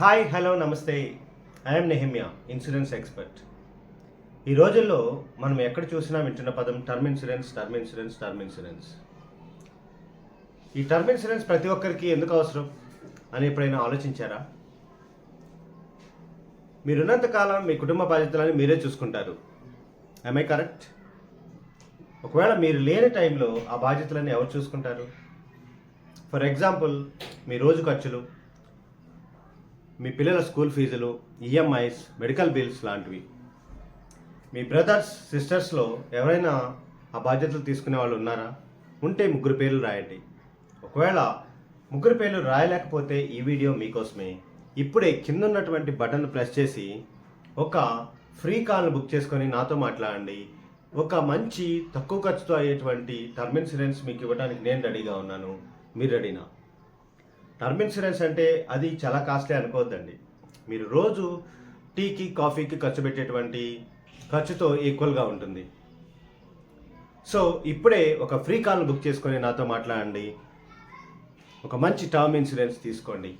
Hi hello నమస్తే. I'm Nehemiah, insurance expert. ఈ రోజుల్లో మనం ఎక్కడ చూసినా వింటున్న పదం టర్మ్ ఇన్సూరెన్స్. ఈ టర్మ్ ఇన్సూరెన్స్ ప్రతి ఒక్కరికి ఎందుకు అవసరం అని ఎప్పుడైనా ఆలోచించారా? మీరున్నంత కాలం మీ కుటుంబ బాధ్యతలను మీరే చూసుకుంటారు. I correct? ఒకవేళ మీరు లేని టైంలో ఆ బాధ్యతలను ఎవరు చూసుకుంటారు? ఫర్ ఎగ్జాంపుల్, మీ రోజు ఖర్చులు, మీ పిల్లల స్కూల్ ఫీజులు, ఈఎంఐస్, మెడికల్ బిల్స్ లాంటివి. మీ బ్రదర్స్, సిస్టర్స్లో ఎవరైనా ఆ బాధ్యతలు తీసుకునే వాళ్ళు ఉన్నారా? ఉంటే ముగ్గురు పేర్లు రాయండి. ఒకవేళ ముగ్గురు పేర్లు రాయలేకపోతే ఈ వీడియో మీకోసమే. ఇప్పుడే కింద ఉన్నటువంటి బటన్ ప్రెస్ చేసి ఒక ఫ్రీ కాల్ను బుక్ చేసుకొని నాతో మాట్లాడండి. ఒక మంచి తక్కువ ఖర్చుతో అయ్యేటువంటి టర్మ్ ఇన్సూరెన్స్ మీకు ఇవ్వడానికి నేను రెడీగా ఉన్నాను. మీరు రెడీనా? టర్మ్ ఇన్సూరెన్స్ అంటే అది చాలా కాస్ట్లీ అనుకోవద్దండి. మీరు రోజు టీకి, కాఫీకి ఖర్చు పెట్టేటువంటి ఖర్చుతో ఈక్వల్గా ఉంటుంది. సో ఇప్పుడే ఒక ఫ్రీ కాల్ను బుక్ చేసుకొని నాతో మాట్లాడండి. ఒక మంచి టర్మ్ ఇన్సూరెన్స్ తీసుకోండి.